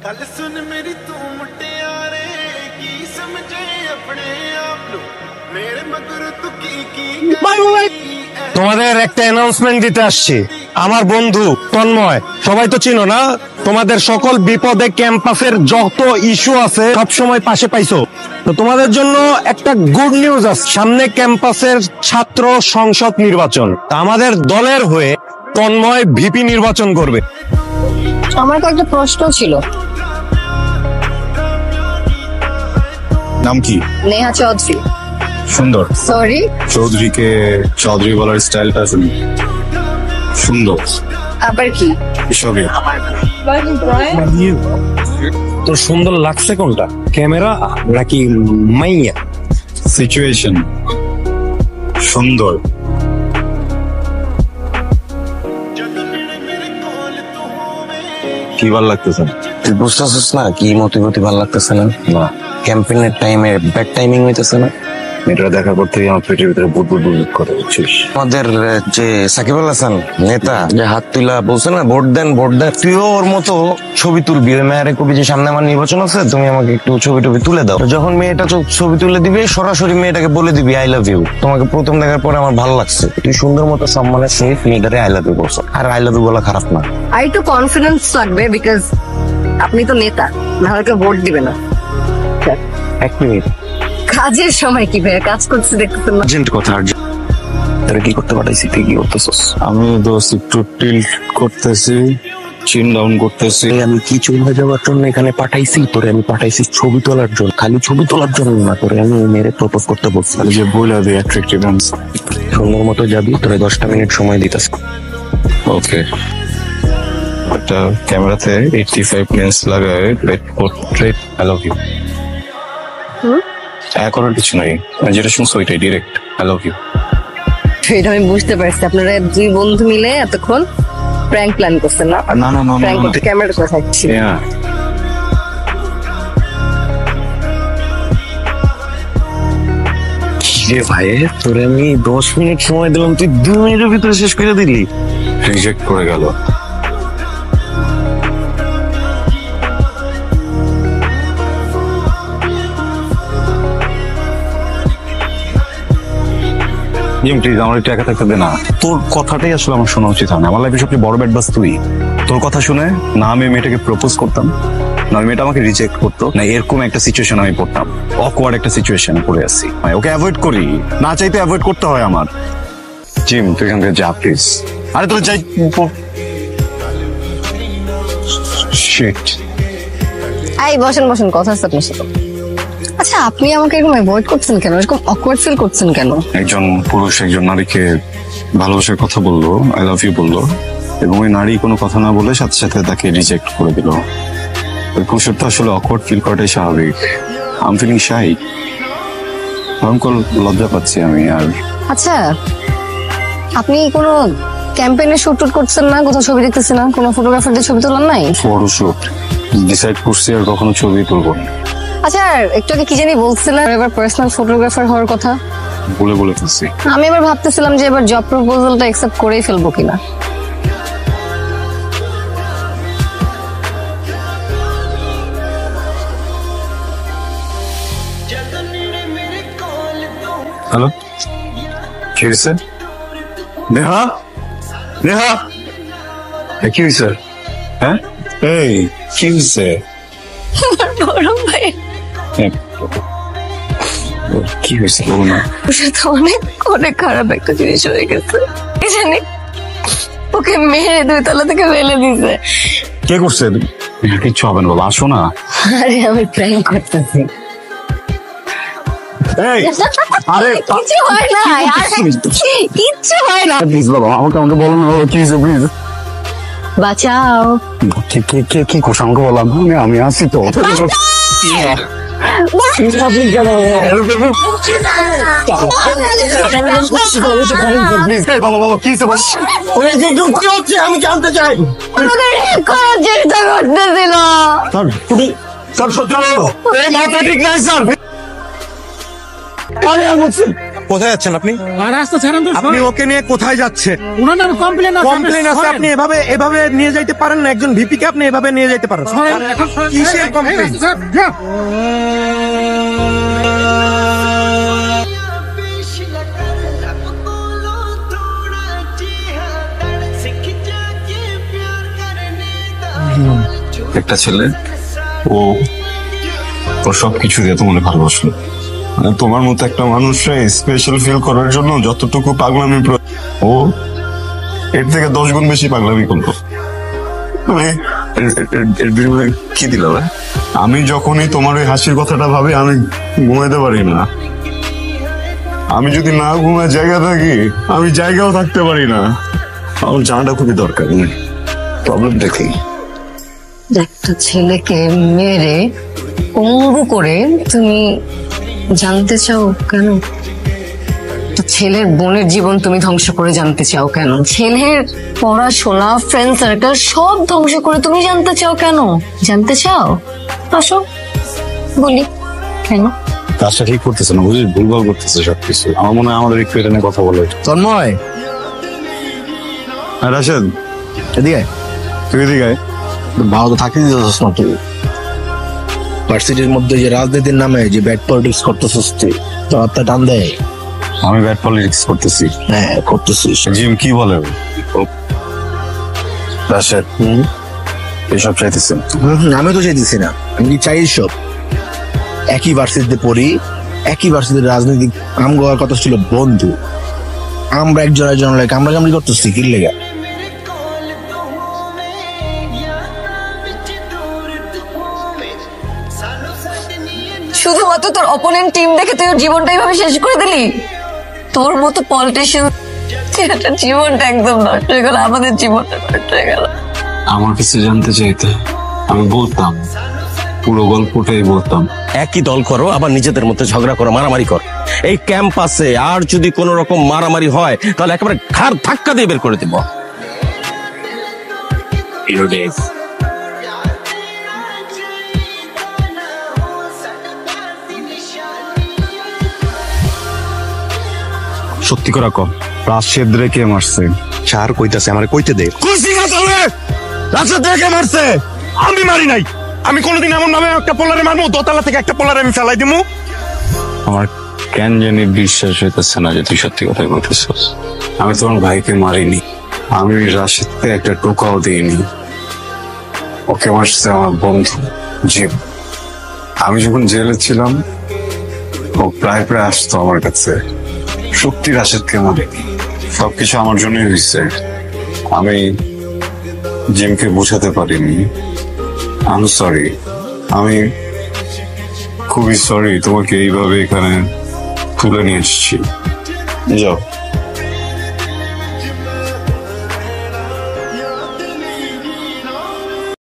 गल सुन मेरी तू मुटियारे की समझे अपने आप लो मेरे मगर तू की তোমাদের একটা অ্যানাউন্সমেন্ট দিতে আসছি। আমার বন্ধু তন্ময়, সবাই তো চিনো না? তোমাদের সকল বিপদে ক্যাম্পাসের যত ইস্যু আছে সব সময় পাশে পাইছো। তো তোমাদের জন্য একটা গুড নিউজ আছে, সামনে ক্যাম্পাসের ছাত্র সংসদ নির্বাচন। আমাদের দলের হয়ে তন্ময় ভিপি নির্বাচন করবে। আমার তো একটা প্রশ্ন ছিল। নাম কি? নেহা চৌধুরী। সুন্দর। সরি, চৌধুরীকে চৌধুরী বলার স্টাইলটা সুন্দর। আবার কি? এসবই। তো সুন্দর লাগছে কোনটা, ক্যামেরা নাকি মাইয়া? সিচুয়েশন সুন্দর। কি ভাল লাগতেছে? তুই বুঝতেছিস না কি মতিগতি ভাল লাগতেছে না? ক্যাম্পেইনের টাইমে ব্যাড টাইমিং হইতেছে না? এটা দেখার পর থেকে আমার পেটের ভিতরে বুট বুট বুট করে বুঝছিস। আমাদের যে সাকিব আল হাসান নেতা যে হাত তুলা বলছে না ভোট দেন ভোট দেন, তুইও ওর মতো ছবি তুলবি। ওই মেয়ের কবি যে সামনে আমার নির্বাচন আছে, তুমি আমাকে একটু ছবি টবি তুলে দাও। যখন মেয়েটা ছবি তুলে দিবে সরাসরি মেয়েটাকে বলে দিবি আই লাভ ইউ। তোমাকে প্রথম দেখার পরে আমার ভালো লাগছে, তুই সুন্দর মতো সম্মানের সহিত মেয়েটারে আই লাভ ইউ বলছো। আর আই লাভ ইউ বলা খারাপ না। আর একটু কনফিডেন্স লাগবে, বিকজ আপনি তো নেতা, নাহলে কেউ ভোট দিবে না। এক মিনিট, কাজের সময় কি ভাই কাজ করতে দেখতেছেন না? আর্জেন্ট কথা, আর্জেন্ট। তোরা কি করতে পাঠাইছি? তুই কি করতেছস? আমি দোস্ত একটু টিল্ট করতেছি, চিন ডাউন করতেছি। আমি কি চলে যাওয়ার জন্য এখানে পাঠাইছি? তোরে আমি পাঠাইছি ছবি তোলার জন্য, খালি ছবি তোলার জন্য না। তোরে আমি মেরে প্রপোজ করতে বলছি যে বইলা দিয়ে অ্যাট্রাক্টিভ আনসার। সুন্দর মতো যাবি, তোরে 10টা মিনিট সময় দিতাস। ওকে, একটা ক্যামেরাতে 85 লেন্স লাগায় পোর্ট্রেট আই লাভ ইউ। করার কিছু নাই, যেটা শুনছো ওইটাই ডিরেক্ট আই লাভ ইউ। এটা আমি বুঝতে পারছি, আপনারা দুই বন্ধু মিলে এতক্ষণ প্র্যাঙ্ক প্ল্যান করছেন না? না না না, প্র্যাঙ্ক করতে ক্যামেরাটা কোথায় থাকছি? রে ভাই, তোরে আমি 10 মিনিট সময় দিলাম, তুই 2 মিনিটের ভিতরে শেষ করে দিলি। রিজেক্ট করে গেল। প্লিজ আমার একটু একা থাকতে দে না। তোর কথাটাই আসলে আমার শোনা উচিত হয় না। আমার লাইফে সবচেয়ে বড় ব্যাড বাস তুই। তোর কথা শুনে না আমি মেয়েটাকে প্রপোজ করতাম, না ওই মেয়েটা আমাকে রিজেক্ট করতো, না এরকম একটা সিচুয়েশন আমি পড়তাম। অকওয়ার্ড একটা সিচুয়েশন পড়ে আসছি, ওকে অ্যাভয়েড করি, না চাইতে অ্যাভয়েড করতে হয় আমার। জিম তুই এখান থেকে যা প্লিজ। আরে তোর যাই। শিট। এই বসেন বসেন, কথা আছে আপনার সাথে। আচ্ছা, আপনি আমাকে এরকম অ্যাভয়েড করছেন কেন? এরকম অকওয়ার্ড ফিল করছেন কেন? একজন পুরুষ একজন নারীকে ভালোবাসার কথা বললো, আই লাভ ইউ বললো, এবং ওই নারী কোনো কথা না বলে সাথে সাথে তাকে রিজেক্ট করে দিল। ওই কুসুরটা আসলে অকওয়ার্ড ফিল করাটাই স্বাভাবিক। আই এম ফিলিং শাই, ভয়ঙ্কর লজ্জা পাচ্ছি আমি। আর আচ্ছা, আপনি কোনো ক্যাম্পেইনে শুট টুট করছেন না? কোথাও ছবি দেখতেছি না, কোনো ফটোগ্রাফারদের ছবি তোলার নাই? ফটোশুট ডিসাইড করছি আর কখনো ছবি তুলবো না। আচ্ছা, একটু আগে কি জানি বলছিলেন এবার পার্সোনাল ফটোগ্রাফার হওয়ার কথা? বলে ফেলছি। আমি এবার ভাবতেছিলাম যে এবার জব প্রপোজালটা অ্যাকসেপ্ট করেই ফেলবো কিনা। হ্যালো, কি হয়েছে? নেহা, নেহা, কি হয়েছে? হ্যাঁ, এই কি হয়েছে? বড় ভাই কি হয়েছে বলো না। তো অনেক অনেক খারাপ একটা জিনিস হয়ে গেছে, কি জানি ওকে মেরে 2 তলা থেকে ফেলে দিছে। কে করছে? কিচ্ছু হবে না বাবা, আসো না। আরে আমি প্র্যাঙ্ক করতেছি। আরে কিছু হয় না, কিচ্ছু হয় না। প্লিজ বাবা, আমাকে বলো না কি হয়েছে প্লিজ। বাঁচাও। কি করছো আমাকে বলো, আমি আসি তো। আমি জানতে চাই চেষ্টা করতেছিল। স্যার সত্যি ঠিক নাই স্যার। কোথায় যাচ্ছেন আপনি? আর রাস্তা ছাড়েন তো, আপনি ওকে নিয়ে কোথায় যাচ্ছেন? ওনার নামে কমপ্লেন আছে, কমপ্লেন আছে, সরেন। আপনি এভাবে এভাবে নিয়ে যাইতে পারেন না? একজন ভিপি কে আপনি এভাবে নিয়ে যাইতে পারেন? সরেন, এখন সরেন। কিসের complaint? এই রাস্তা ছাড়, যা। একটা ছেলে, ও ওর সবকিছু দিয়ে তোমার ভালোবাসলো। মানে তোমার মতো একটা মানুষকে স্পেশাল ফিল করার জন্য যতটুকু পাগলামি ও এর থেকে 10 গুণ বেশি পাগলামি করলো। মানে এর বিনিময়ে কি দিল? আমি যখনই তোমার ওই হাসির কথাটা ভাবি আমি ঘুমাইতে পারি না। আমি যদি না ঘুমায় জায়গা থাকি, আমি জায়গাও থাকতে পারি না। আমার জানাটা খুবই দরকার। প্রবলেমটা কি? একটা ছেলেকে মেরে পঙ্গু করে তুমি জানতে চাও কেন? তো ছেলের বোনের জীবন তুমি ধ্বংস করে জানতে চাও কেন? ছেলের পড়াশোনা, ফ্রেন্ড সার্কেল সব ধ্বংস করে তুমি জানতে চাও কেন? জানতে চাও? আসো বলি কেন? কাজটা ঠিক করতেছে না, বুঝিস? ভুলভাল করতেছে সবকিছু। আমার মনে হয় আমাদের একটু এটা নিয়ে কথা বলে। তন্ময়, হ্যাঁ রাশেদ, এদিকে তুই এদিকে আয়। ভালো তো থাকতে দিতেছিস না তুই। ভার্সিটির মধ্যে যে রাজনীতির নামে যে ব্যাড পলিটিক্স করতেছিস তুই, তো হাতটা টান দেয়। আমি ব্যাড পলিটিক্স করতেছি? হ্যাঁ করতেছিস। জিম কি বলে রাশেদ? এসব চাইতেছেন? আমি তো চাইতেছি না, আমি কি চাই সব? একই ভার্সিটিতে পড়ি, একই ভার্সিটির রাজনীতি আম গোয়ার কথা ছিল বন্ধু। আমরা একজন একজন লাগে আমরা কামড়ি করতেছি কি লেগা? শুধুমাত্র তোর অপোনেন্ট টিম দেখে তুই ওর জীবনটা এইভাবে শেষ করে দিলি? তোর মতো পলিটিশিয়ান জীবনটা একদম নষ্ট হয়ে গেল, আমাদের জীবনটা নষ্ট হয়ে গেল। আমার কিছু জানতে চাইতে আমি বলতাম, পুরো গল্পটাই বলতাম। একই দল করো, আবার নিজেদের মধ্যে ঝগড়া করো, মারামারি করো। এই ক্যাম্পাসে আর যদি কোনো রকম মারামারি হয় তাহলে একেবারে ঘাড় ধাক্কা দিয়ে বের করে দিব। সত্যি করে কম, রাশেদ রে কে মারছে? চার কইতাছে আমারে কইতে দে। খুশি না চলে? রাশেদ রেখে মারছে, আমি মারি নাই। আমি কোনোদিন এমন নামে একটা পোলারে মারবো, দোতলা থেকে একটা পোলারে আমি ফেলাই দিমু? আমার কেন জানি বিশ্বাস হইতেছে না যে তুই সত্যি কথাই বলতেছিস। আমি তোমার ভাইকে মারিনি, আমি রাশেদকে একটা টোকাও দিইনি। ওকে মারছে আমার বন্ধু জিম। আমি যখন জেলে ছিলাম ও প্রায় প্রায় আসতো আমার কাছে। সত্যি রাশেদকে মারিনি, সবকিছু আমার জন্যই হয়েছে। আমি জিমকে বোঝাতে পারিনি। আমি সরি, আমি খুবই সরি তোমাকে এইভাবে এখানে তুলে নিয়ে এসেছি। যাও।